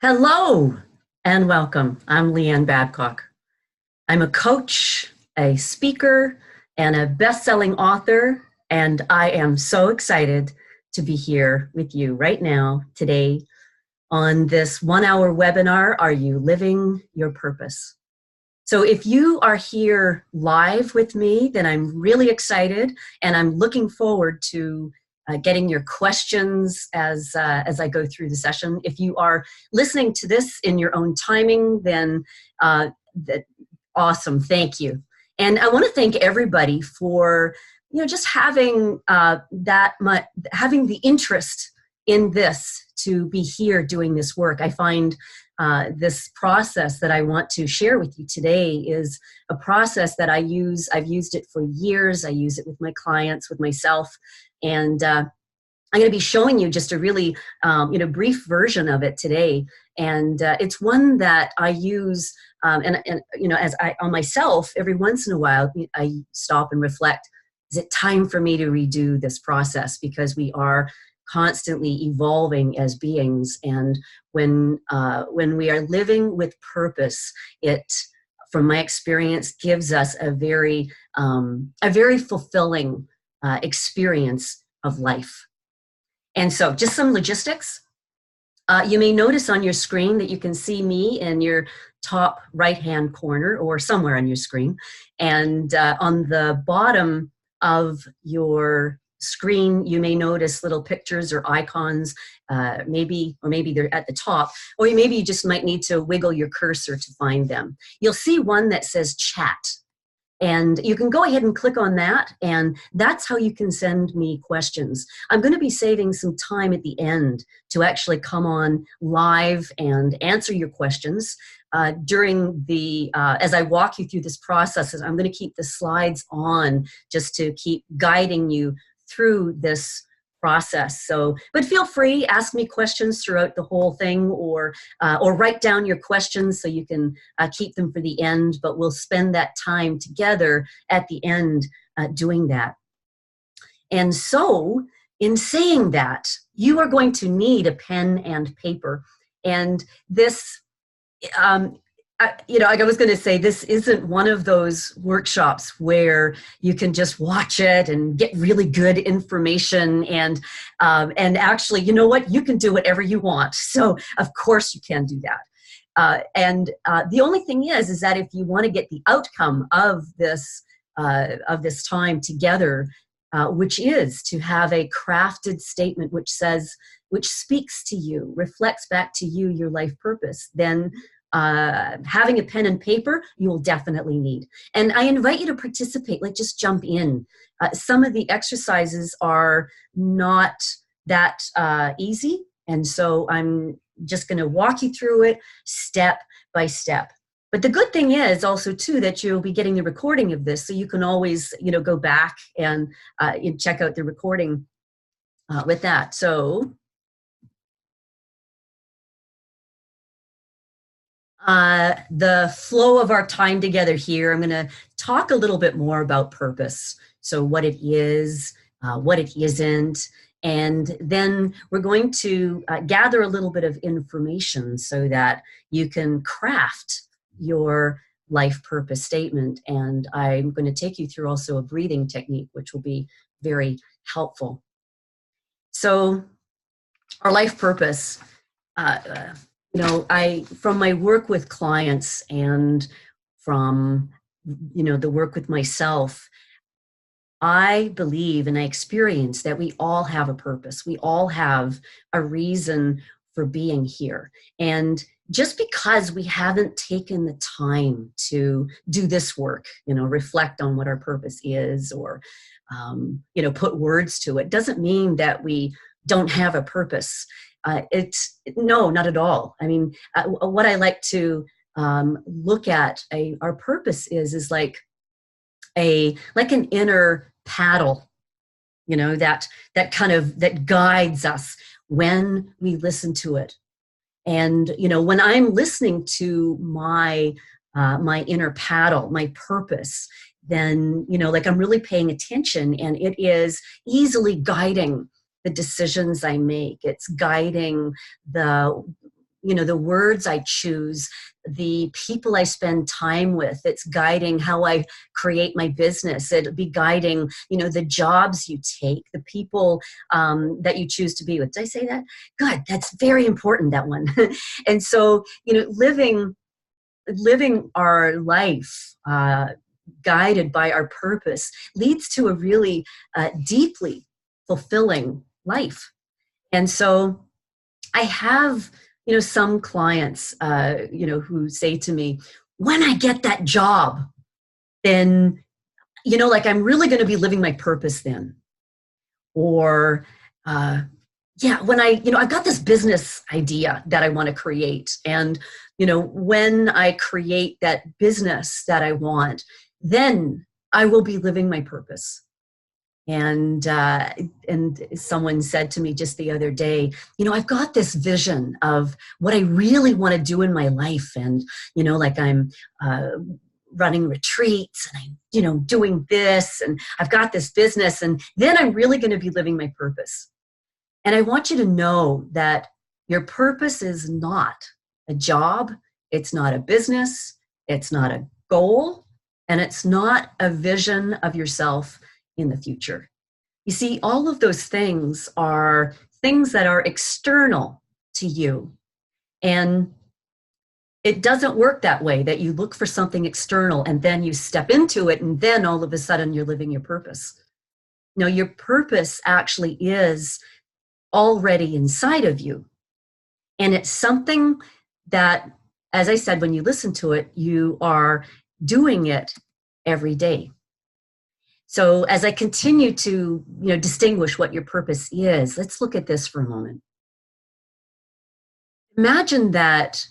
Hello and welcome. I'm Leanne Babcock. I'm a coach, a speaker, and a best-selling author, and I am so excited to be here with you right now, today, on this 1-hour webinar, Are You Living Your Purpose? So if you are here live with me, then I'm really excited, and I'm looking forward to getting your questions as I go through the session. If you are listening to this in your own timing, then awesome, thank you. And I want to thank everybody for just having having the interest in this, to be here doing this work. I find this process that I want to share with you today is a process that I use. I've used it for years. I use it with my clients, with myself, and I'm going to be showing you just a really brief version of it today. And it's one that I use, as on myself, every once in a while, I stop and reflect. Is it time for me to redo this process? Because we are constantly evolving as beings, and when we are living with purpose, it, from my experience, gives us a very fulfilling experience of life. And so, just some logistics. You may notice on your screen that you can see me in your top right-hand corner, or somewhere on your screen, and on the bottom of your screen, you may notice little pictures or icons, maybe they're at the top, or maybe you just might need to wiggle your cursor to find them. You'll see one that says chat, and you can go ahead and click on that, and that's how you can send me questions. I'm going to be saving some time at the end to actually come on live and answer your questions. During the, as I walk you through this process, I'm going to keep the slides on just to keep guiding you through this process. So, but feel free, ask me questions throughout the whole thing, or write down your questions so you can keep them for the end, but we'll spend that time together at the end doing that. And so, in saying that, you are going to need a pen and paper. And this, I was going to say, this isn't one of those workshops where you can just watch it and get really good information, and actually, you know what, you can do whatever you want. So of course you can do that. The only thing is that if you want to get the outcome of this time together, which is to have a crafted statement which speaks to you, reflects back to you your life purpose, then having a pen and paper you will definitely need. And I invite you to participate, like just jump in. Some of the exercises are not that easy, and so I'm just going to walk you through it step by step. But the good thing is also too that you'll be getting the recording of this, so you can always go back and check out the recording with that. So the flow of our time together here, I'm going to talk a little bit more about purpose. So what it is, what it isn't, and then we're going to gather a little bit of information so that you can craft your life purpose statement. And I'm going to take you through also a breathing technique, which will be very helpful. So our life purpose, from my work with clients and from, the work with myself, I believe and I experience that we all have a purpose. We all have a reason for being here. And just because we haven't taken the time to do this work, reflect on what our purpose is, or, put words to it, doesn't mean that we don't have a purpose. No, not at all. I mean, what I like to look at our purpose is like an inner paddle, that guides us when we listen to it. And when I'm listening to my inner paddle, my purpose, then I'm really paying attention, and it is easily guiding the decisions I make. It's guiding the the words I choose, the people I spend time with. It's guiding how I create my business. It'll be guiding, the jobs you take, the people that you choose to be with. Did I say that? Good. That's very important, that one. And so, living our life guided by our purpose leads to a really deeply fulfilling life. And so I have, some clients, who say to me, when I get that job, then, I'm really going to be living my purpose then. Or, when I've got this business idea that I want to create. And, when I create that business that I want, then I will be living my purpose. And someone said to me just the other day, I've got this vision of what I really want to do in my life. And, I'm running retreats and I'm, doing this, and I've got this business, and then I'm really going to be living my purpose. And I want you to know that your purpose is not a job. It's not a business. It's not a goal. And it's not a vision of yourself in the future. You see, all of those things are things that are external to you. And it doesn't work that way, that you look for something external and then you step into it and then all of a sudden you're living your purpose. No, your purpose actually is already inside of you. And it's something that, as I said, when you listen to it, you are doing it every day. So as I continue to, distinguish what your purpose is, let's look at this for a moment. Imagine that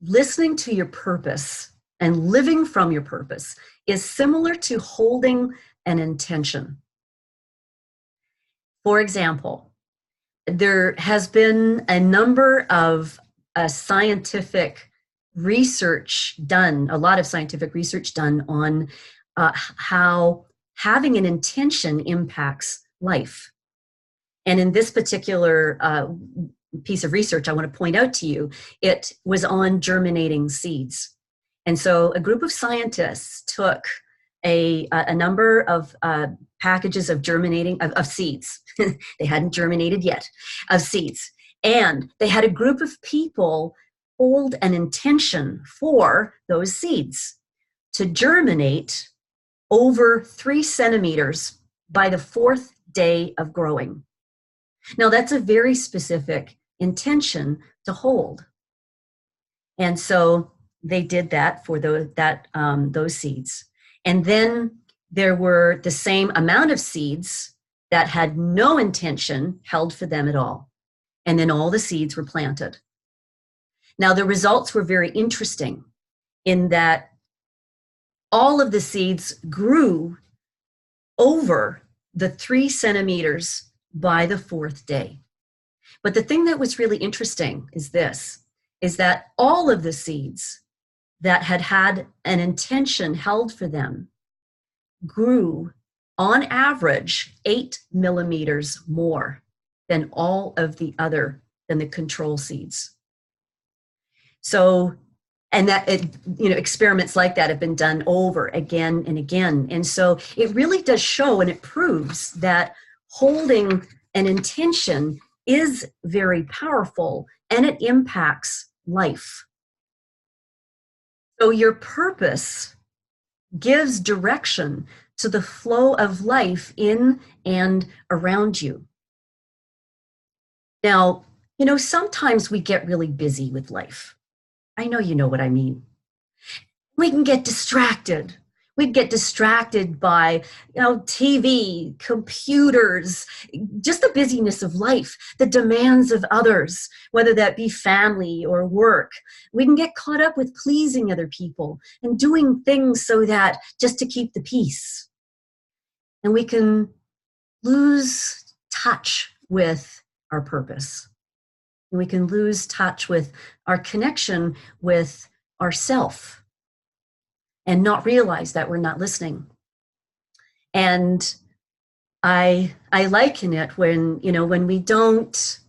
listening to your purpose and living from your purpose is similar to holding an intention. For example, there has been a number of scientific research done, a lot of scientific research done on how having an intention impacts life. And in this particular piece of research I want to point out to you, it was on germinating seeds. And so a group of scientists took a number of packages of germinating of seeds. They hadn't germinated yet, of seeds. And they had a group of people hold an intention for those seeds to germinate over 3 centimeters by the 4th day of growing. Now, that's a very specific intention to hold. And so they did that for those seeds. And then there were the same amount of seeds that had no intention held for them at all. And then all the seeds were planted. Now, the results were very interesting in that all of the seeds grew over the 3 centimeters by the 4th day. But the thing that was really interesting is that all of the seeds that had an intention held for them grew on average 8 millimeters more than all of the control seeds. So, and that experiments like that have been done over again and again. And so it really does show, and it proves that holding an intention is very powerful and it impacts life. So your purpose gives direction to the flow of life in and around you. Now, sometimes we get really busy with life. I know you know what I mean. We can get distracted. We'd get distracted by, TV, computers, just the busyness of life, the demands of others, whether that be family or work. We can get caught up with pleasing other people and doing things just to keep the peace. And we can lose touch with our purpose. And we can lose touch with our connection with ourself and not realize that we're not listening. And I liken it when we don't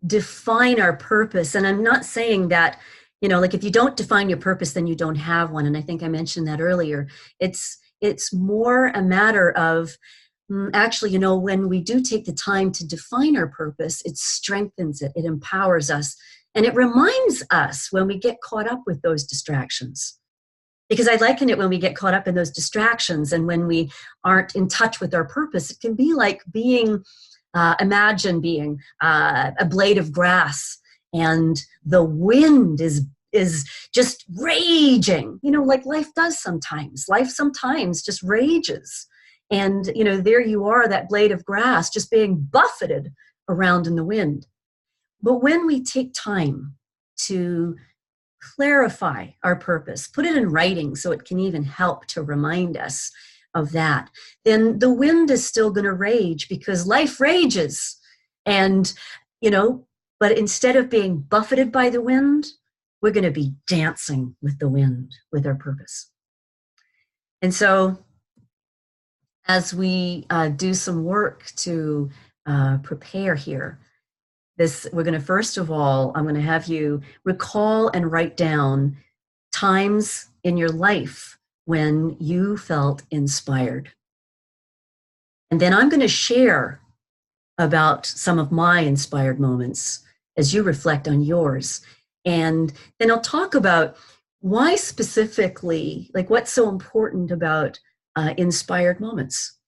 define our purpose, and I'm not saying that, like if you don't define your purpose, then you don't have one. And I think I mentioned that earlier. It's more a matter of actually, when we do take the time to define our purpose, it strengthens it, it empowers us, and it reminds us when we get caught up with those distractions. Because I liken it when we get caught up in those distractions and when we aren't in touch with our purpose, it can be like imagine being a blade of grass and the wind is just raging, like life does sometimes. Life sometimes just rages. And, there you are, that blade of grass just being buffeted around in the wind. But when we take time to clarify our purpose, put it in writing so it can even help to remind us of that, then the wind is still going to rage because life rages. And, but instead of being buffeted by the wind, we're going to be dancing with the wind with our purpose. And so as we do some work to prepare here, we're going to, first of all, I'm going to have you recall and write down times in your life when you felt inspired. And then I'm going to share about some of my inspired moments as you reflect on yours. And then I'll talk about why specifically, like what's so important about inspired moments.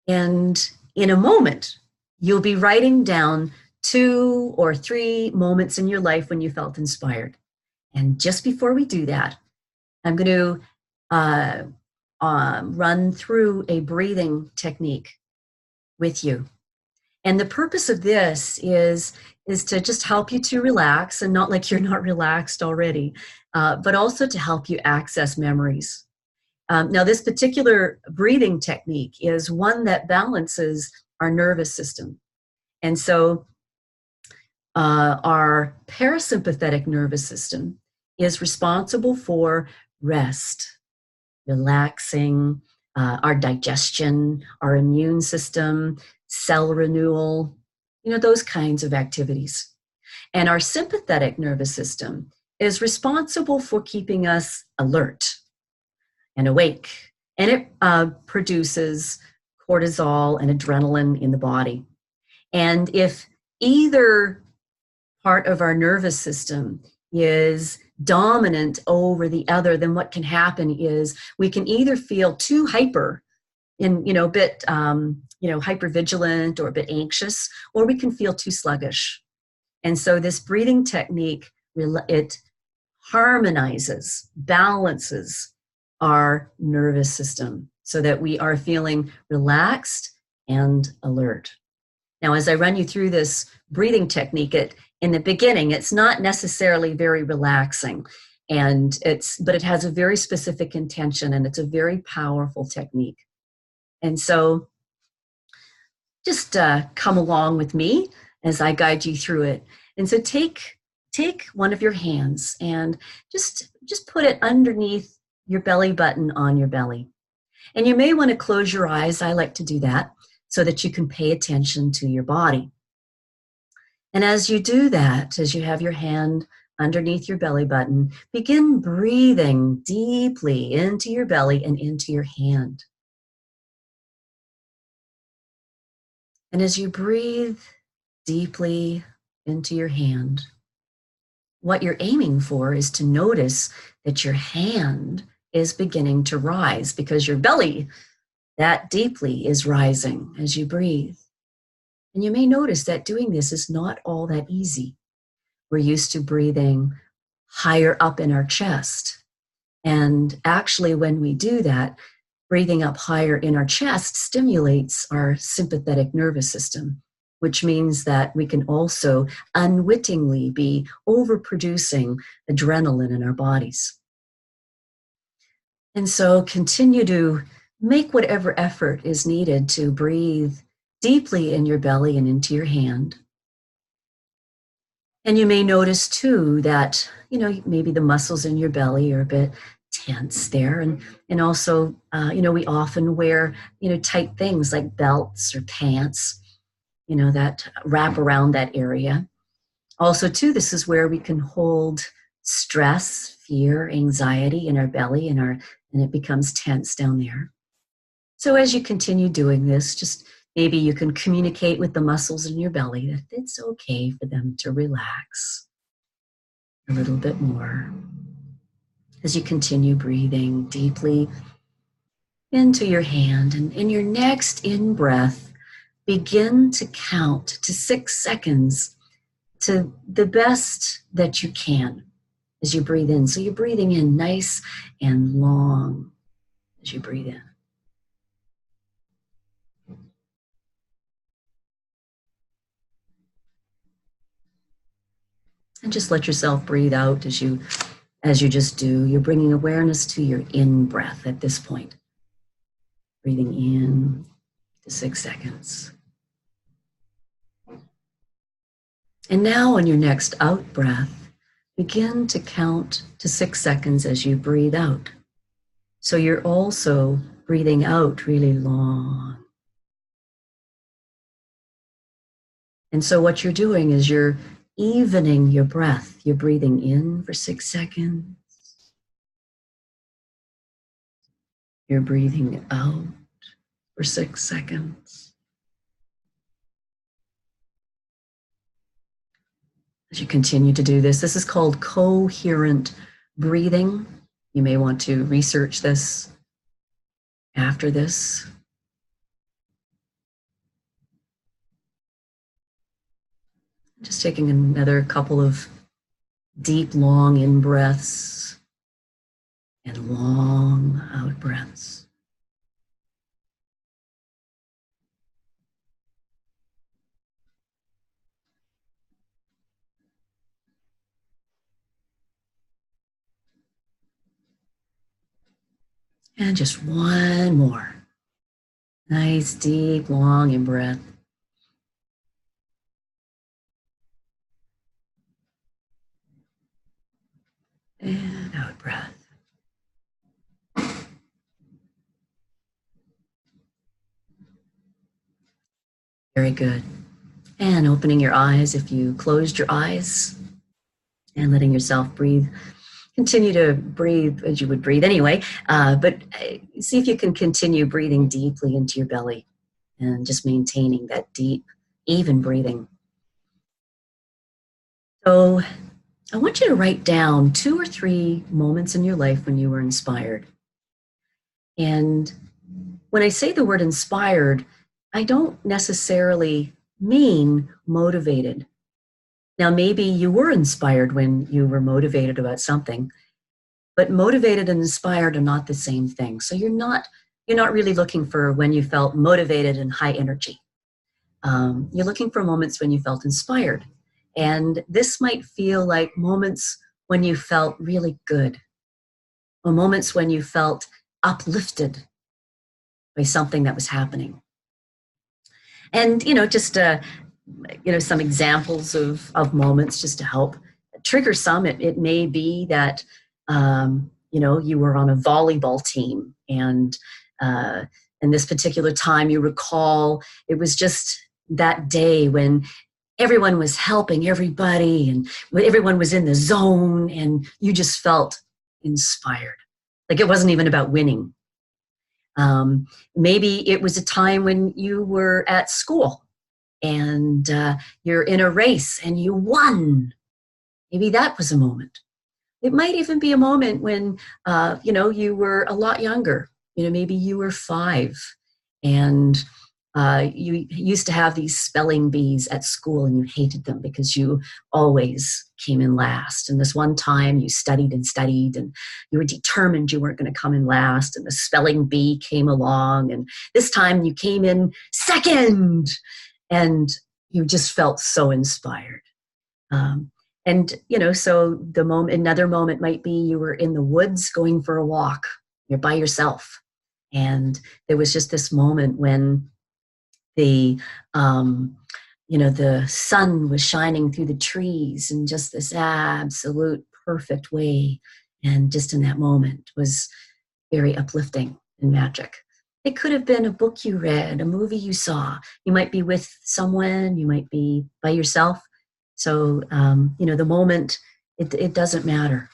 And in a moment, you'll be writing down 2 or 3 moments in your life when you felt inspired. And just before we do that, I'm going to run through a breathing technique with you. And the purpose of this is to just help you to relax, and not like you're not relaxed already, but also to help you access memories. Now, this particular breathing technique is one that balances our nervous system. And so our parasympathetic nervous system is responsible for rest, relaxing, our digestion, our immune system, cell renewal, those kinds of activities. And our sympathetic nervous system is responsible for keeping us alert and awake. And it produces cortisol and adrenaline in the body. And if either part of our nervous system is dominant over the other, then what can happen is we can either feel too hyper and, a bit, hypervigilant or a bit anxious, or we can feel too sluggish. And so this breathing technique, it harmonizes, balances our nervous system so that we are feeling relaxed and alert. Now, as I run you through this breathing technique, in the beginning, it's not necessarily very relaxing, but it has a very specific intention, and it's a very powerful technique. And so just come along with me as I guide you through it. And so take one of your hands and just put it underneath your belly button on your belly. And you may want to close your eyes. I like to do that so that you can pay attention to your body. And as you do that, as you have your hand underneath your belly button, begin breathing deeply into your belly and into your hand. And as you breathe deeply into your hand, what you're aiming for is to notice that your hand is beginning to rise, because your belly that deeply is rising as you breathe. And you may notice that doing this is not all that easy. We're used to breathing higher up in our chest. And actually, when we do that, breathing up higher in our chest stimulates our sympathetic nervous system, which means that we can also unwittingly be overproducing adrenaline in our bodies. And so continue to make whatever effort is needed to breathe deeply in your belly and into your hand. And you may notice too that, maybe the muscles in your belly are a bit tense there. And also, we often wear, tight things like belts or pants. that wrap around that area. Also, too, this is where we can hold stress, fear, anxiety in our belly, and it becomes tense down there. So as you continue doing this, just maybe you can communicate with the muscles in your belly that it's okay for them to relax a little bit more as you continue breathing deeply into your hand. And in your next in-breath, begin to count to 6 seconds to the best that you can as you breathe in. So you're breathing in nice and long as you breathe in. And just let yourself breathe out as you just do. You're bringing awareness to your in-breath at this point. Breathing in to 6 seconds. And now on your next out breath, begin to count to 6 seconds as you breathe out. So you're also breathing out really long. And so what you're doing is you're evening your breath. You're breathing in for 6 seconds. You're breathing out for 6 seconds. As you continue to do this, this is called coherent breathing. You may want to research this after this. Just taking another couple of deep, long in breaths and long out breaths. And just one more. Nice, deep, long in breath. And out breath. Very good. And opening your eyes if you closed your eyes and letting yourself breathe. Continue to breathe as you would breathe anyway, but see if you can continue breathing deeply into your belly and just maintaining that deep, even breathing. So I want you to write down 2 or 3 moments in your life when you were inspired. And when I say the word inspired, I don't necessarily mean motivated. Now, maybe you were inspired when you were motivated about something, but motivated and inspired are not the same thing. So you're not really looking for when you felt motivated and high energy. You're looking for moments when you felt inspired. And this might feel like moments when you felt really good, or moments when you felt uplifted by something that was happening. And, just, some examples of moments just to help trigger some. It may be that, you were on a volleyball team and in this particular time you recall it was just that day when everyone was helping everybody and everyone was in the zone and you just felt inspired. Like it wasn't even about winning. Maybe it was a time when you were at school and you're in a race and you won. Maybe that was a moment. It might even be a moment when, you were a lot younger. Maybe you were 5 and you used to have these spelling bees at school and you hated them because you always came in last. And this one time you studied and you were determined you weren't going to come in last, and the spelling bee came along and this time you came in second and you just felt so inspired. So another moment might be you were in the woods going for a walk. You're by yourself. And there was just this moment when the sun was shining through the trees in just this absolute perfect way. And just in that moment was very uplifting and magic. It could have been a book you read, a movie you saw. You might be with someone, you might be by yourself. So, the moment, it doesn't matter.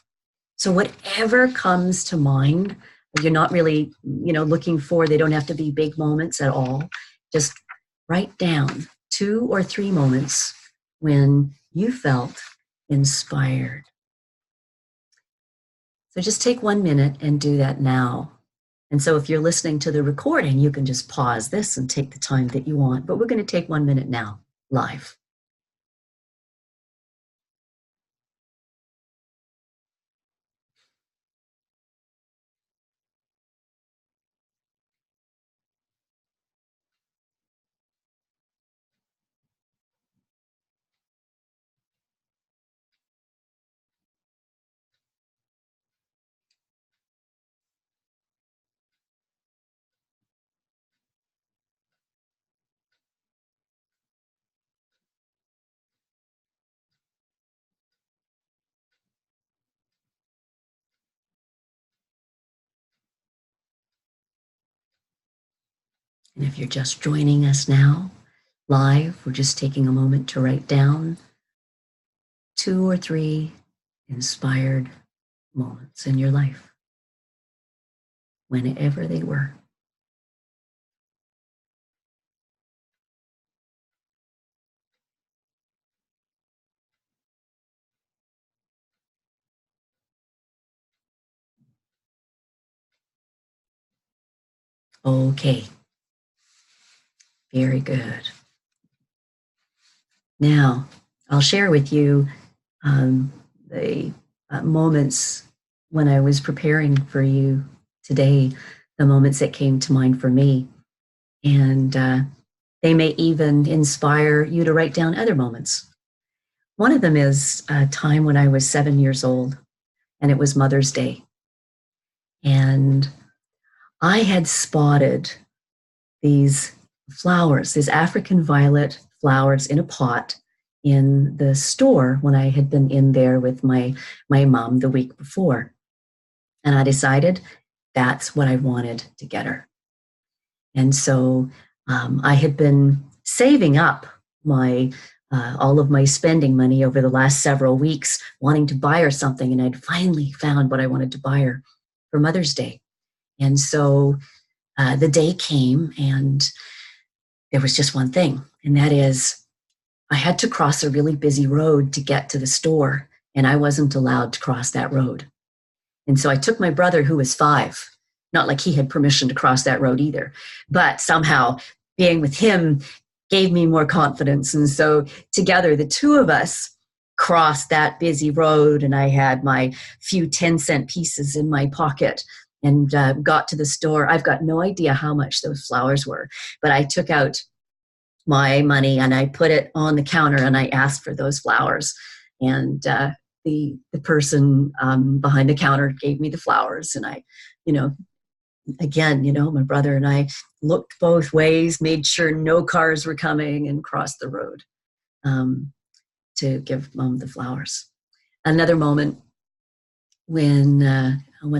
So whatever comes to mind, you're not really, looking for, they don't have to be big moments at all. Just write down 2 or 3 moments when you felt inspired. So just take 1 minute and do that now. And so if you're listening to the recording, you can just pause this and take the time that you want. But we're going to take 1 minute now, live. And if you're just joining us now, live, we're just taking a moment to write down 2 or 3 inspired moments in your life, whenever they were. Okay, very good. Now, I'll share with you the moments when I was preparing for you today, the moments that came to mind for me. And they may even inspire you to write down other moments. One of them is a time when I was 7 years old, and it was Mother's Day. And I had spotted these flowers, these African violet flowers in a pot in the store when I had been in there with my mom the week before. And I decided that's what I wanted to get her. And so I had been saving up my all of my spending money over the last several weeks, wanting to buy her something, and I'd finally found what I wanted to buy her for Mother's Day. And so the day came, and there was just one thing, and that is I had to cross a really busy road to get to the store, and I wasn't allowed to cross that road. And so I took my brother, who was 5, not like he had permission to cross that road either, but somehow being with him gave me more confidence. And so together, the 2 of us crossed that busy road, and I had my few 10-cent pieces in my pocket and got to the store. I've got no idea how much those flowers were, but I took out my money and I put it on the counter and I asked for those flowers. And the person behind the counter gave me the flowers, and I, again, my brother and I looked both ways, made sure no cars were coming, and crossed the road to give Mom the flowers. Another moment when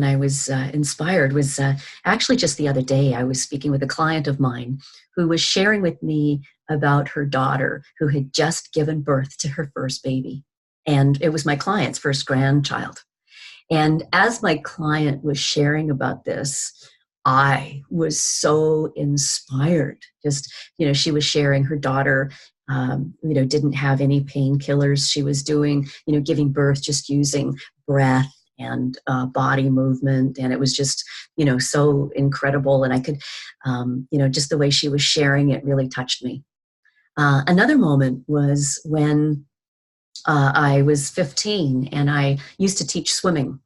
I was inspired was actually just the other day. I was speaking with a client of mine who was sharing with me about her daughter who had just given birth to her first baby. And it was my client's first grandchild. And as my client was sharing about this, I was so inspired. Just, she was sharing her daughter, didn't have any painkillers. She was doing, giving birth, just using breath and body movement. And it was just, so incredible. And I could, just the way she was sharing it really touched me. Another moment was when I was 15 and I used to teach swimming,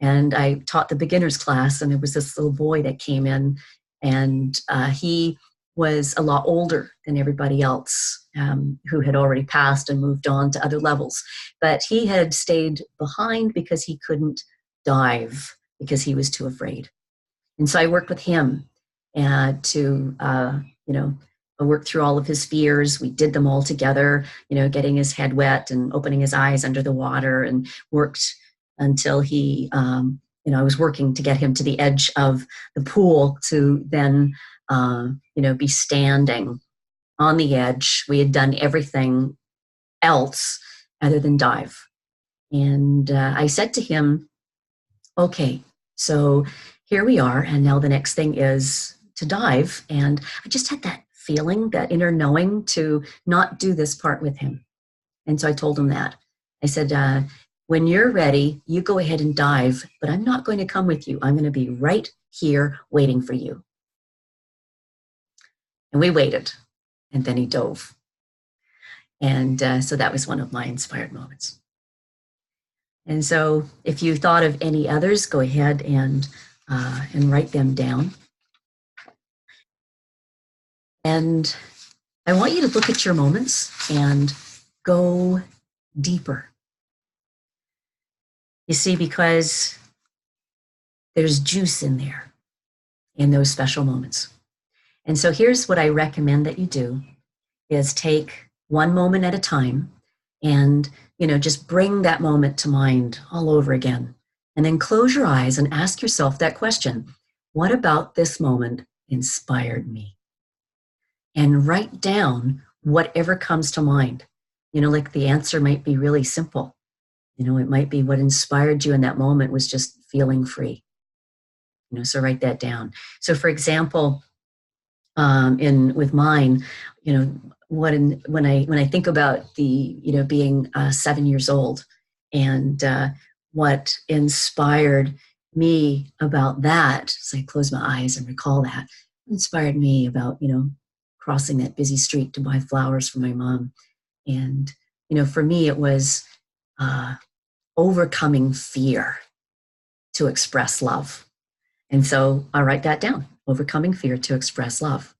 and I taught the beginners class, and there was this little boy that came in, and he was a lot older than everybody else who had already passed and moved on to other levels. But he had stayed behind because he couldn't dive because he was too afraid. And so I worked with him to, work through all of his fears. We did them all together, getting his head wet and opening his eyes under the water, and worked until he I was working to get him to the edge of the pool to then, be standing on the edge. We had done everything else other than dive. And I said to him, okay, so here we are. And now the next thing is to dive. And I just had that feeling, that inner knowing to not do this part with him. And so I told him that. I said, when you're ready, you go ahead and dive, but I'm not going to come with you. I'm going to be right here waiting for you. And we waited, and then he dove. And so that was one of my inspired moments. And so if you thought of any others, go ahead and write them down. And I want you to look at your moments and go deeper. You see, because there's juice in there in those special moments. And so here's what I recommend that you do is take one moment at a time and, just bring that moment to mind all over again. And then close your eyes and ask yourself that question: what about this moment inspired me? And write down whatever comes to mind. Like the answer might be really simple. It might be what inspired you in that moment was just feeling free. So write that down. So for example, with mine, when I think about the, being 7 years old and what inspired me about that, so I close my eyes and recall that, inspired me about, crossing that busy street to buy flowers for my mom. And, for me, it was overcoming fear to express love. And so I write that down, overcoming fear to express love.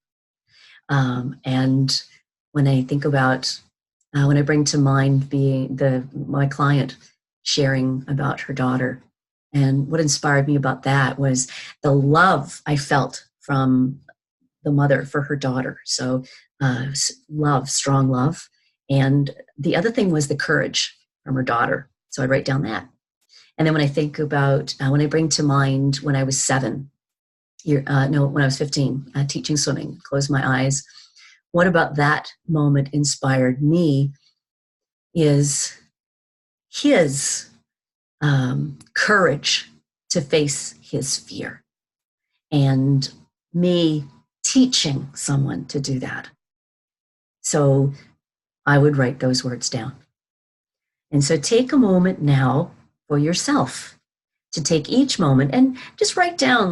And when I think about, when I bring to mind my client sharing about her daughter, and what inspired me about that was the love I felt from the mother for her daughter. So love, strong love. And the other thing was the courage from her daughter. So I write down that. And then when I think about, when I bring to mind when I was when I was 15, teaching swimming, close my eyes. What about that moment inspired me is his courage to face his fear, and me teaching someone to do that. So I would write those words down. And so take a moment now for yourself to take each moment and just write down,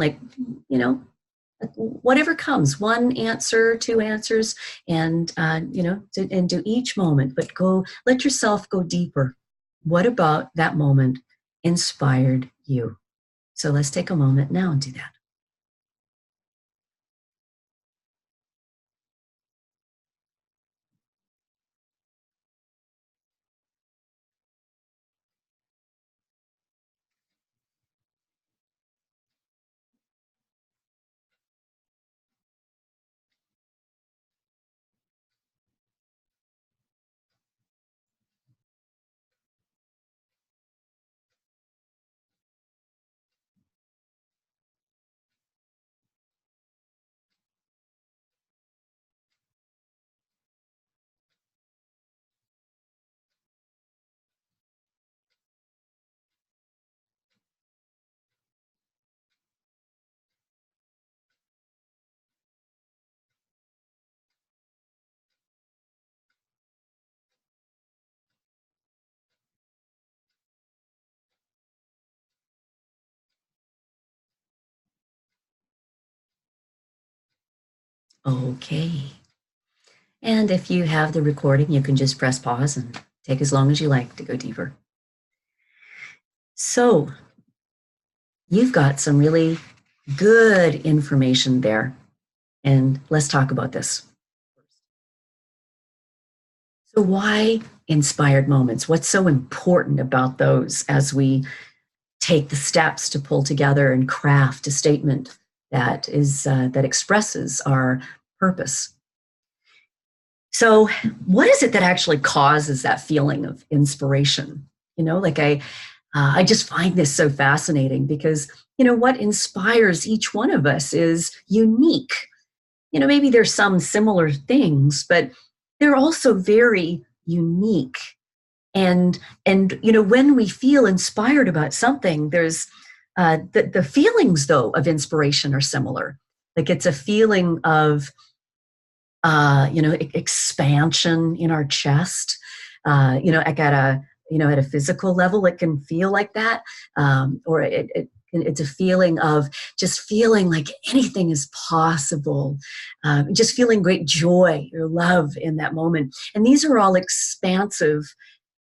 whatever comes, one answer, two answers, and, and do each moment, but let yourself go deeper. What about that moment inspired you? So let's take a moment now and do that. Okay. And if you have the recording, you can just press pause and take as long as you like to go deeper. So you've got some really good information there. And let's talk about this. So why inspired moments? What's so important about those as we take the steps to pull together and craft a statement that expresses our purpose? So what is it that actually causes that feeling of inspiration? I just find this so fascinating because, what inspires each one of us is unique. Maybe there's some similar things, but they're also very unique. And when we feel inspired about something, there's the feelings, though, of inspiration are similar. Like it's a feeling of expansion in our chest. Like at a physical level, it can feel like that, or it's a feeling of just feeling like anything is possible, just feeling great joy or love in that moment. And these are all expansive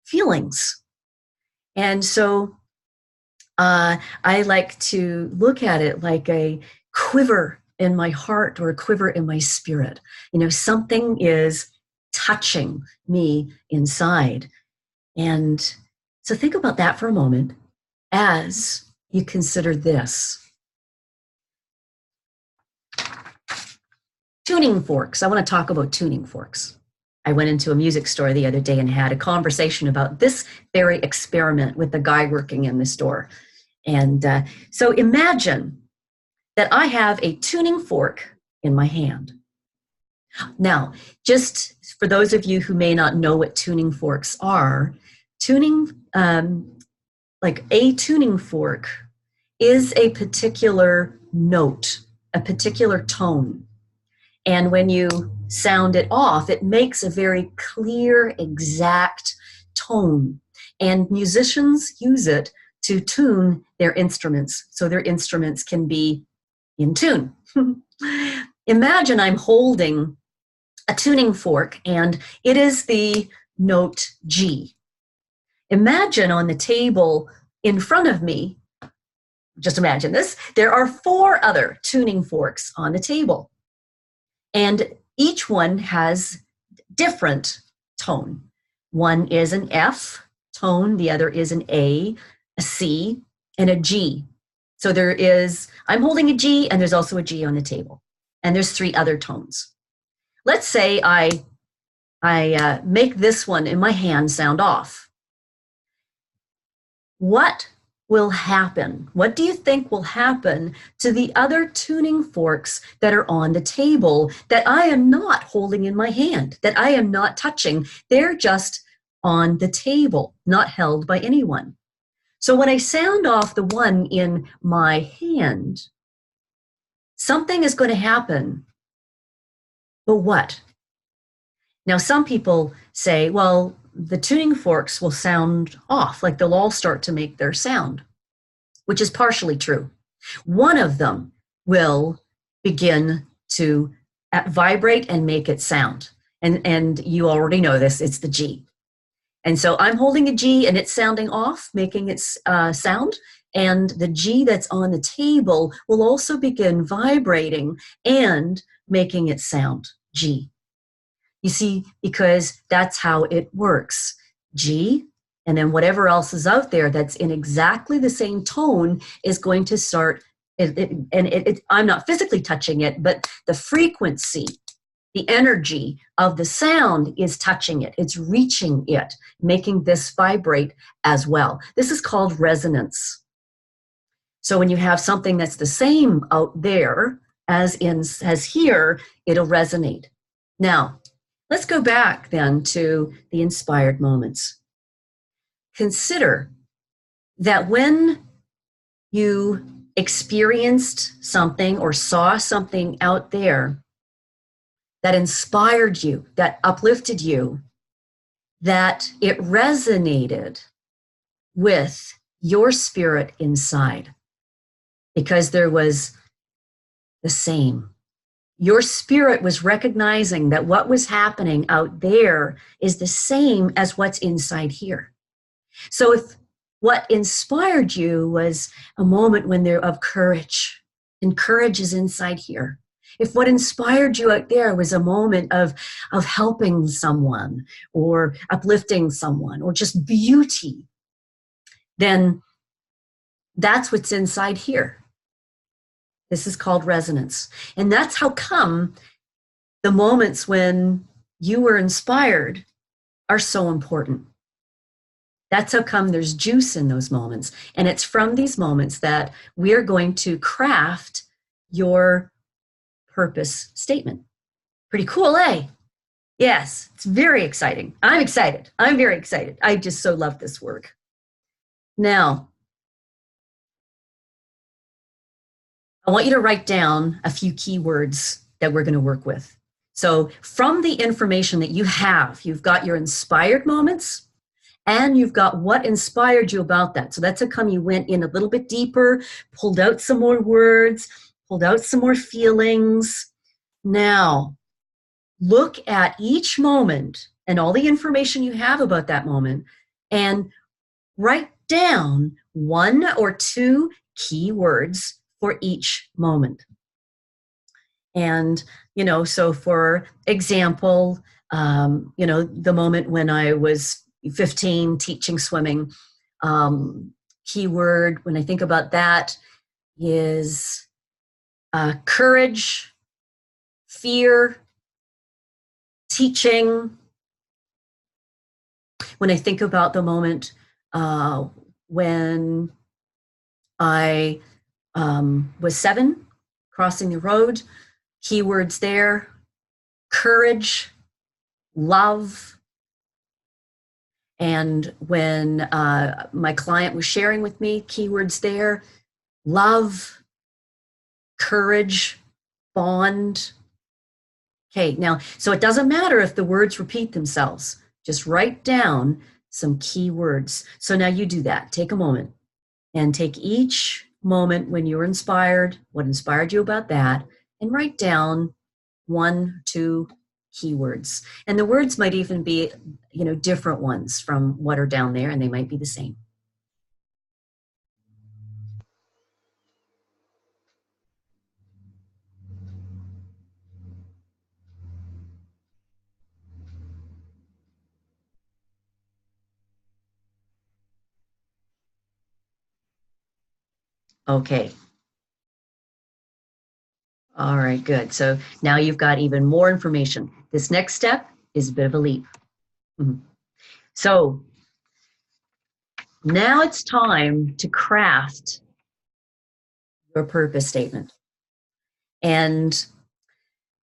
feelings. And so I like to look at it like a quiver in my heart or a quiver in my spirit. Something is touching me inside. And so think about that for a moment as you consider this. Tuning forks. I want to talk about tuning forks. I went into a music store the other day and had a conversation about this very experiment with the guy working in the store. And so imagine that I have a tuning fork in my hand. Now, just for those of you who may not know what tuning forks are, like a tuning fork is a particular note, a particular tone. And when you sound it off, it makes a very clear, exact tone. And musicians use it to tune their instruments so their instruments can be in tune. Imagine I'm holding a tuning fork and it is the note G. Imagine on the table in front of me, just imagine this, there are 4 other tuning forks on the table. And each one has different tone. One is an F tone, the other is an A C, and a G. So I'm holding a G and there's also a G on the table. And there's 3 other tones. Let's say I make this one in my hand sound off. What will happen? What do you think will happen to the other tuning forks that are on the table that I am not holding in my hand, that I am not touching? They're just on the table, not held by anyone. So when I sound off the one in my hand, something is going to happen. But what? Now, some people say, well, the tuning forks will sound off, like they'll all start to make their sound, which is partially true. One of them will begin to vibrate and make it sound. And you already know this, it's the G. And so I'm holding a G and it's sounding off, making its sound. And the G that's on the table will also begin vibrating and making it sound, G. You see, because that's how it works. G, and then whatever else is out there that's in exactly the same tone is going to start, I'm not physically touching it, but the frequency, the energy of the sound is touching it. It's reaching it, making this vibrate as well. This is called resonance. So when you have something that's the same out there as here, it'll resonate. Now, let's go back then to the inspired moments. Consider that when you experienced something or saw something out there that inspired you, that uplifted you, that it resonated with your spirit inside because there was the same. Your spirit was recognizing that what was happening out there is the same as what's inside here. So if what inspired you was a moment when they're of courage, and courage is inside here. If what inspired you out there was a moment of helping someone or uplifting someone or just beauty, then that's what's inside here. This is called resonance. And that's how come the moments when you were inspired are so important. That's how come there's juice in those moments. And it's from these moments that we're going to craft your purpose statement. Pretty cool, eh? Yes, it's very exciting. I'm excited. I'm very excited. I just so love this work. Now, I want you to write down a few keywords that we're going to work with. So from the information that you have, you've got your inspired moments and you've got what inspired you about that. So that's how come you went in a little bit deeper, pulled out some more words, pulled out some more feelings. Now, look at each moment and all the information you have about that moment and write down 1 or 2 key words for each moment. And, so for example, the moment when I was 15 teaching swimming, keyword when I think about that is courage, fear, teaching. When I think about the moment when I was 7, crossing the road, keywords there, courage, love. And when my client was sharing with me, keywords there, love, courage, bond. Okay, now, so it doesn't matter if the words repeat themselves. Just write down some key words. So now you do that. Take a moment and take each moment when you're inspired, what inspired you about that, and write down 1, 2 keywords. And the words might even be, different ones from what are down there, and they might be the same. Okay. All right, good. So now you've got even more information. This next step is a bit of a leap. So now it's time to craft your purpose statement. And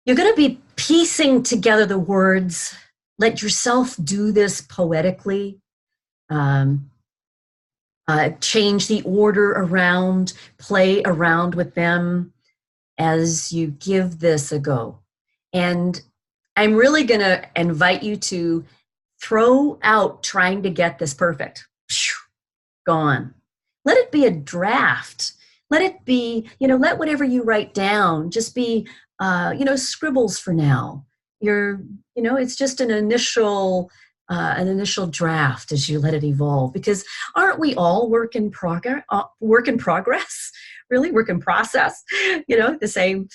you're going to be piecing together the words. Let yourself do this poetically. Change the order around, play around with them as you give this a go. And I'm really going to invite you to throw out trying to get this perfect. Gone. Let it be a draft. Let it be, let whatever you write down just be, scribbles for now. It's just an initial draft as you let it evolve, because aren't we all work in progress, really work in process, the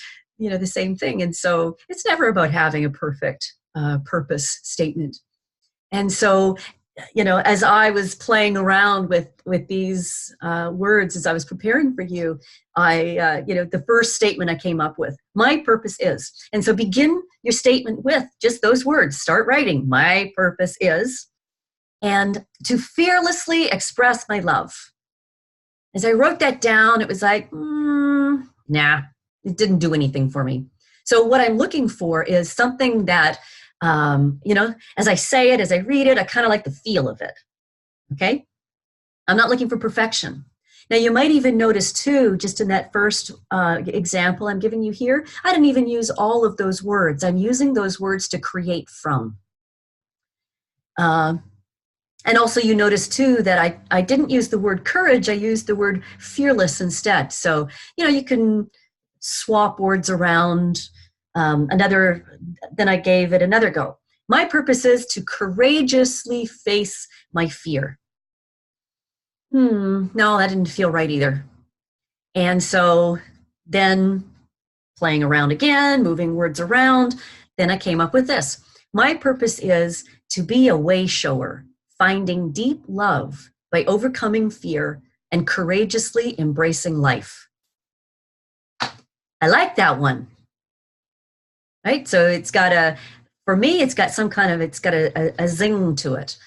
same thing. And so it's never about having a perfect purpose statement. And so, as I was playing around with these words, as I was preparing for you, the first statement I came up with, my purpose is. And so begin your statement with just those words. Start writing, my purpose is, and to fearlessly express my love. As I wrote that down, it was like, nah, it didn't do anything for me. So what I'm looking for is something that, as I say it, as I read it, I kind of like the feel of it. Okay? I'm not looking for perfection. Now, you might even notice too, just in that first example I'm giving you here, I didn't even use all of those words. I'm using those words to create from. And also you notice too that I didn't use the word courage, I used the word fearless instead. So, you can swap words around. Then I gave it another go. My purpose is to courageously face my fear. No, that didn't feel right either. And so then playing around again, moving words around, then I came up with this. My purpose is to be a way shower, finding deep love by overcoming fear and courageously embracing life. I like that one. Right? So it's got for me, it's got some kind of, it's got a zing to it.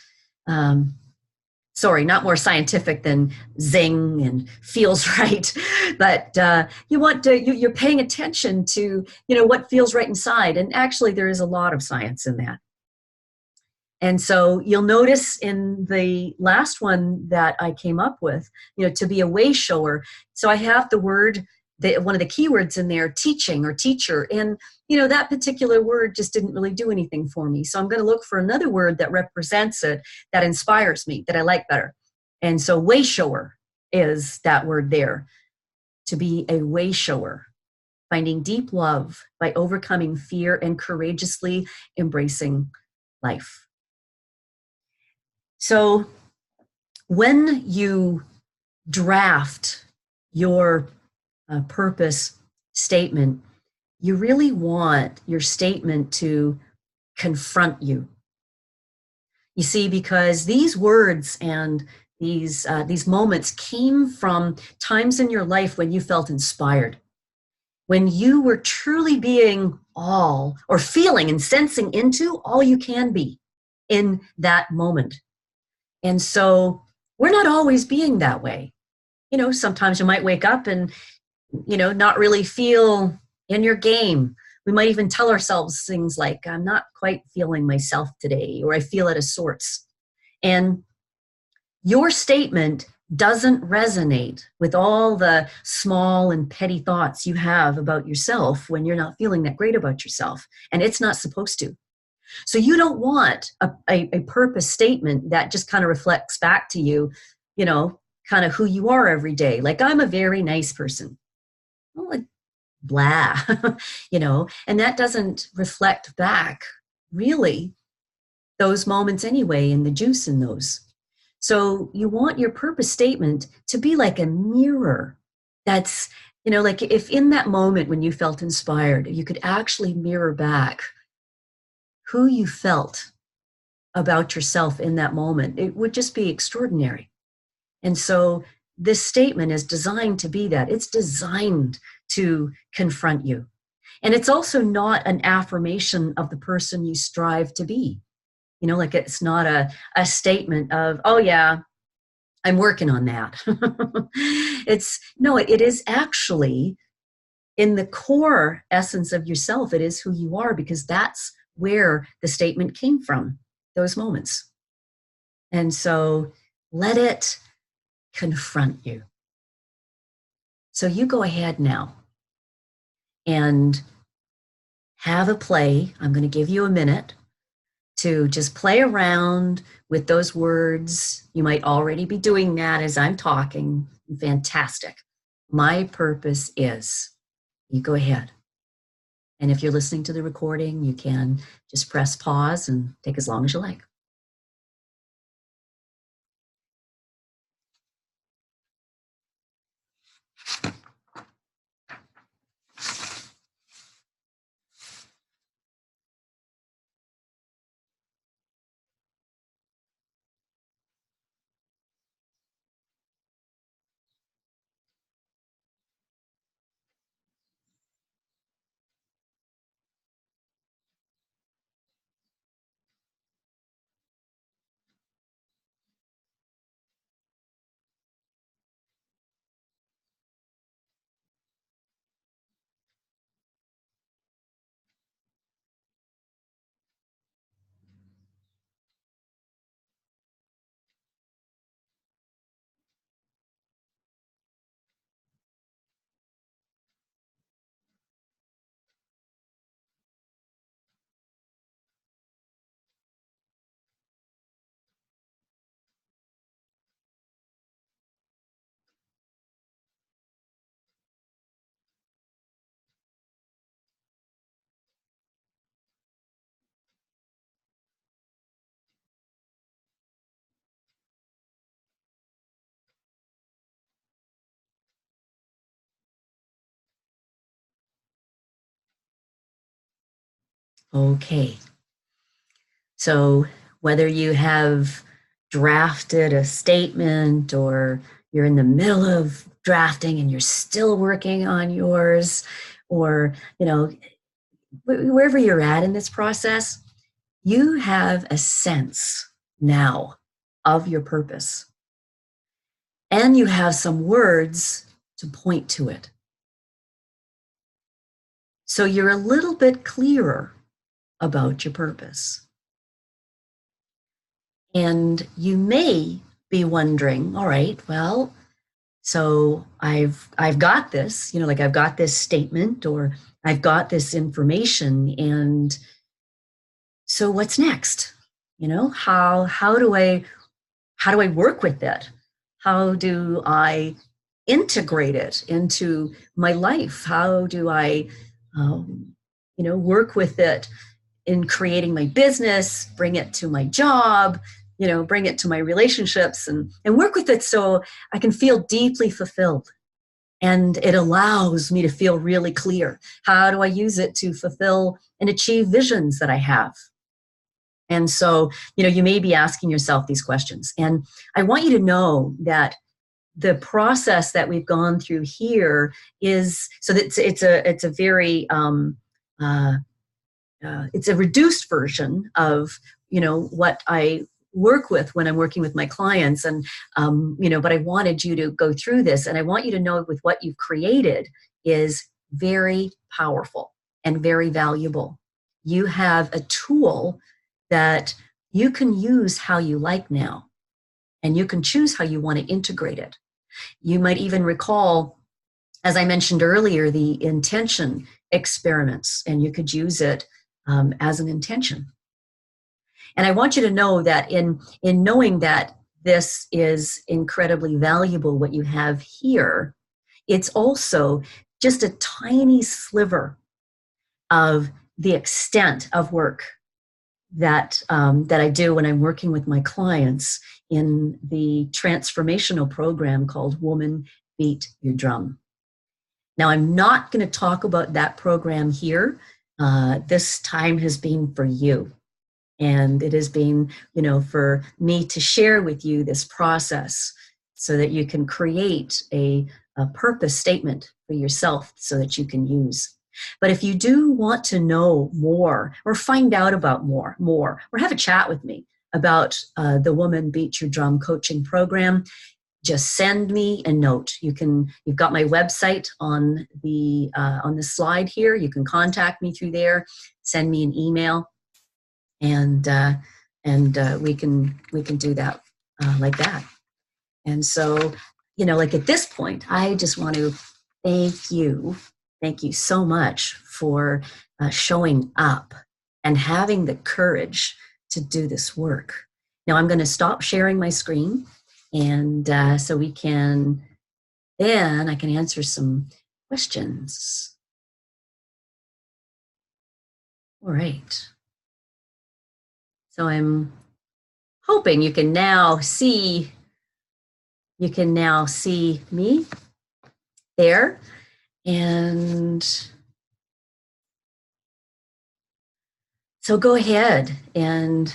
sorry, not more scientific than zing and feels right, but you want to, you're paying attention to, what feels right inside. And actually, there is a lot of science in that. And so you'll notice in the last one that I came up with, to be a way shower. So I have the word, one of the keywords in there, teaching or teacher. And, that particular word just didn't really do anything for me. So I'm going to look for another word that represents it, that inspires me, that I like better. And so way shower is that word there, to be a way shower, finding deep love by overcoming fear and courageously embracing life. So when you draft your purpose statement, you really want your statement to confront you. You see, because these words and these moments came from times in your life when you felt inspired, when you were truly being all, or feeling and sensing into all you can be in that moment. And so we're not always being that way. Sometimes you might wake up and, not really feel in your game. We might even tell ourselves things like, I'm not quite feeling myself today, or I feel out of sorts. And your statement doesn't resonate with all the small and petty thoughts you have about yourself when you're not feeling that great about yourself. And it's not supposed to. So you don't want a purpose statement that just kind of reflects back to you, kind of who you are every day. Like, I'm a very nice person. Well, like, blah, and that doesn't reflect back really those moments anyway, and the juice in those. So you want your purpose statement to be like a mirror. That's, like if in that moment when you felt inspired, you could actually mirror back who you felt about yourself in that moment, it would just be extraordinary. And so this statement is designed to be that. It's designed to confront you. And it's also not an affirmation of the person you strive to be. Like it's not a statement of, oh yeah, I'm working on that. It is actually in the core essence of yourself. It is who you are, because that's where the statement came from, those moments. And so let it confront you. So you go ahead now and have a play. I'm going to give you a minute to just play around with those words. You might already be doing that as I'm talking. Fantastic. My purpose is. You go ahead. And if you're listening to the recording, you can just press pause and take as long as you like. Okay. So whether you have drafted a statement or you're in the middle of drafting and you're still working on yours, or, wherever you're at in this process, you have a sense now of your purpose. And you have some words to point to it. So you're a little bit clearer about your purpose. And you may be wondering, all right, well, so I've got this, like I've got this statement or I've got this information, and so what's next? How do I work with it? How do I integrate it into my life? How do I work with it in creating my business, bring it to my job, bring it to my relationships, and work with it so I can feel deeply fulfilled. And it allows me to feel really clear. How do I use it to fulfill and achieve visions that I have? And so, you may be asking yourself these questions. And I want you to know that the process that we've gone through here is, so that it's a very, it's a reduced version of, what I work with when I'm working with my clients. And, but I wanted you to go through this, and I want you to know with what you've created is very powerful and very valuable. You have a tool that you can use how you like now, and you can choose how you want to integrate it. You might even recall, as I mentioned earlier, the intention experiments, and you could use it as an intention. And I want you to know that in knowing that this is incredibly valuable, what you have here, it's also just a tiny sliver of the extent of work that I do when I'm working with my clients in the transformational program called Woman Beat Your Drum. Now, I'm not going to talk about that program here. This time has been for you. And it has been, for me to share with you this process so that you can create a purpose statement for yourself so that you can use. But if you do want to know more or find out about more, or have a chat with me about the Woman Beat Your Drum coaching program, just send me a note. You've got my website on the slide here. You can contact me through there, send me an email. And we can do that like that. And so, like at this point, I just want to thank you so much for showing up and having the courage to do this work. Now I'm going to stop sharing my screen, and so I can answer some questions. All right. So I'm hoping you can now see me there. And so go ahead, and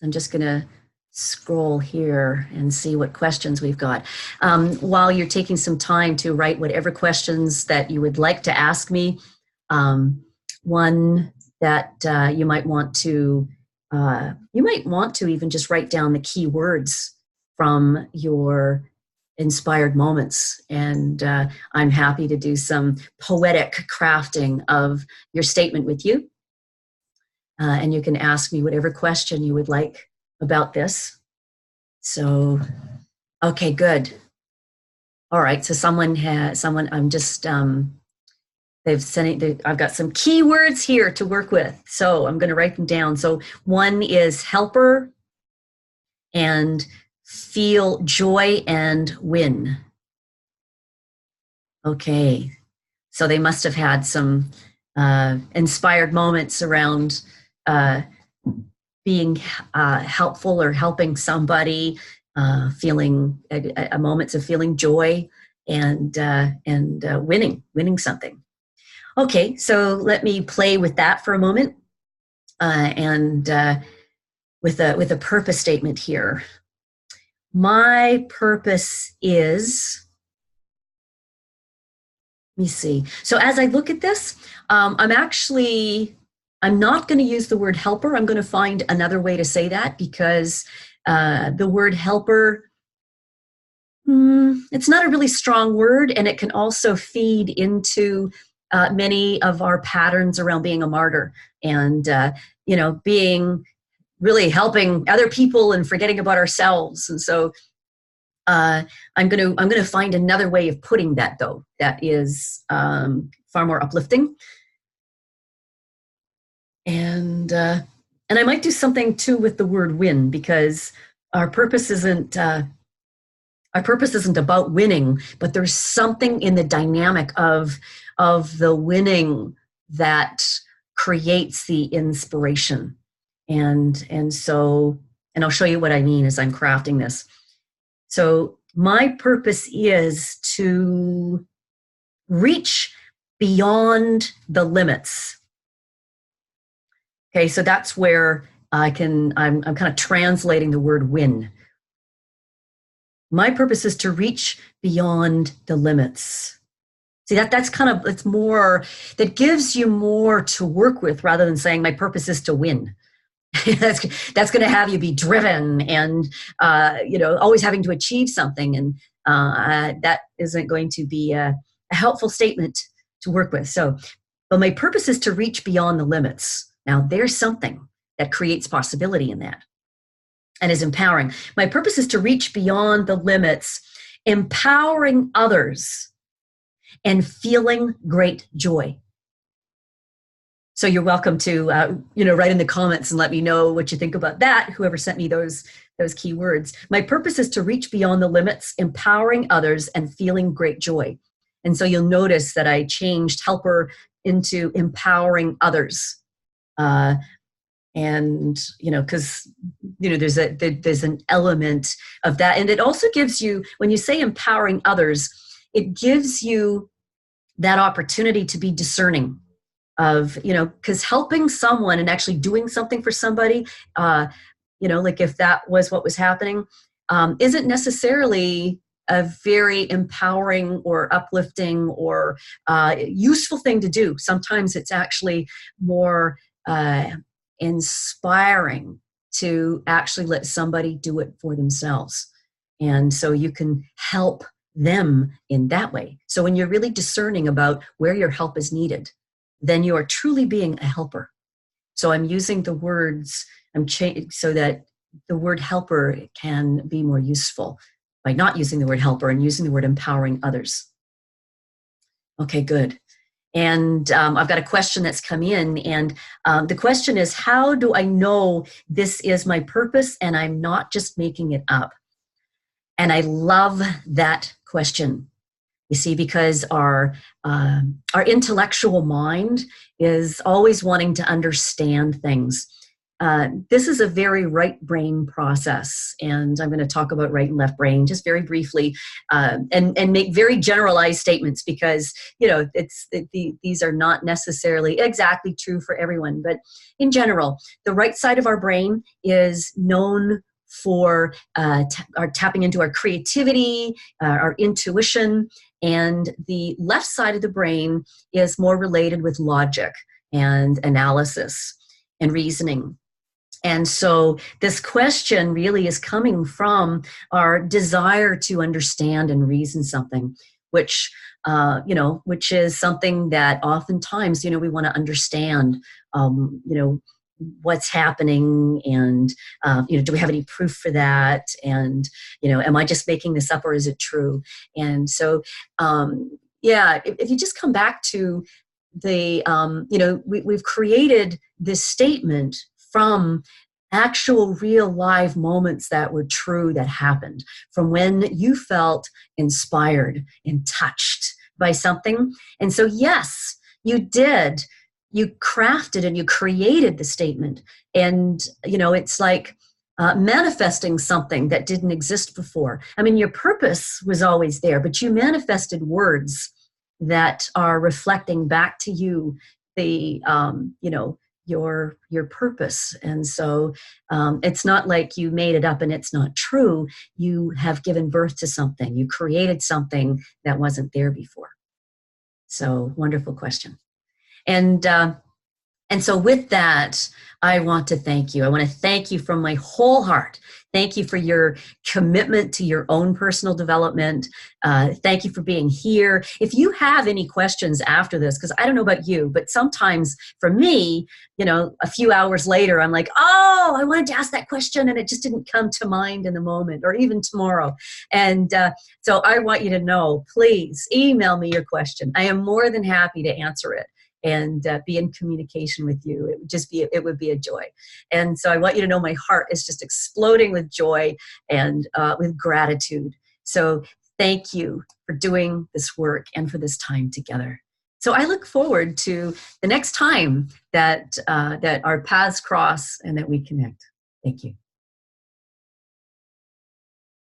I'm just going to scroll here and see what questions we've got. While you're taking some time to write whatever questions that you would like to ask me, one that you might want to even just write down the key words from your inspired moments. And I'm happy to do some poetic crafting of your statement with you. And you can ask me whatever question you would like about this. So, okay, good. All right, so I'm just, I've got some keywords here to work with, so I'm going to write them down. So one is helper and feel joy and win. Okay, so they must have had some inspired moments around being helpful or helping somebody, feeling moments of feeling joy and winning something. Okay, so let me play with that for a moment, and with a purpose statement here. My purpose is, let me see. So as I look at this, I'm not going to use the word helper. I'm going to find another way to say that, because The word helper, it's not a really strong word, and it can also feed into many of our patterns around being a martyr and, being really helping other people and forgetting about ourselves. And so I'm gonna find another way of putting that, though, that is far more uplifting. And I might do something too with the word win, because our purpose isn't about winning, but there's something in the dynamic of the winning that creates the inspiration. And I'll show you what I mean as I'm crafting this. So my purpose is to reach beyond the limits. Okay, so that's where I'm kind of translating the word win. My purpose is to reach beyond the limits. See, that's kind of, it's more, that gives you more to work with rather than saying my purpose is to win. that's going to have you be driven and, always having to achieve something. And that isn't going to be a helpful statement to work with. So, but my purpose is to reach beyond the limits. Now, there's something that creates possibility in that and is empowering. My purpose is to reach beyond the limits, empowering others and feeling great joy. So you're welcome to, write in the comments and let me know what you think about that, whoever sent me those key words. My purpose is to reach beyond the limits, empowering others and feeling great joy. And so you'll notice that I changed helper into empowering others. Because there's an element of that. And it also gives you, when you say empowering others, it gives you that opportunity to be discerning of, because helping someone and actually doing something for somebody, like if that was what was happening, isn't necessarily a very empowering or uplifting or useful thing to do. Sometimes it's actually more inspiring to actually let somebody do it for themselves. And so you can help them in that way. So when you're really discerning about where your help is needed, then you are truly being a helper. So I'm using the words, so that the word helper can be more useful by not using the word helper and using the word empowering others. Okay, good. And I've got a question that's come in, and the question is, how do I know this is my purpose and I'm not just making it up? And I love that question. You see, because our intellectual mind is always wanting to understand things. This is a very right brain process, and I'm going to talk about right and left brain just very briefly, and make very generalized statements because these are not necessarily exactly true for everyone. But in general, the right side of our brain is known for our tapping into our creativity, our intuition, and the left side of the brain is more related with logic and analysis and reasoning. And so this question really is coming from our desire to understand and reason something, which is something that oftentimes, we want to understand, what's happening, and do we have any proof for that, and am I just making this up or is it true? And so if you just come back to the we've created this statement from actual real live moments that were true, that happened from when you felt inspired and touched by something. And so yes, you crafted and you created the statement. And, it's like manifesting something that didn't exist before. I mean, your purpose was always there, but you manifested words that are reflecting back to you the, your purpose. And so it's not like you made it up and it's not true. You have given birth to something. You created something that wasn't there before. So wonderful question. And And so with that, I want to thank you. I want to thank you from my whole heart. Thank you for your commitment to your own personal development. Thank you for being here. If you have any questions after this, because I don't know about you, but sometimes for me, you know, a few hours later, I'm like, oh, I wanted to ask that question and it just didn't come to mind in the moment, or even tomorrow. And so I want you to know, please email me your question. I am more than happy to answer it and be in communication with you. It would be a joy. And so I want you to know my heart is just exploding with joy and with gratitude. So thank you for doing this work and for this time together. So I look forward to the next time that our paths cross and that we connect. Thank you.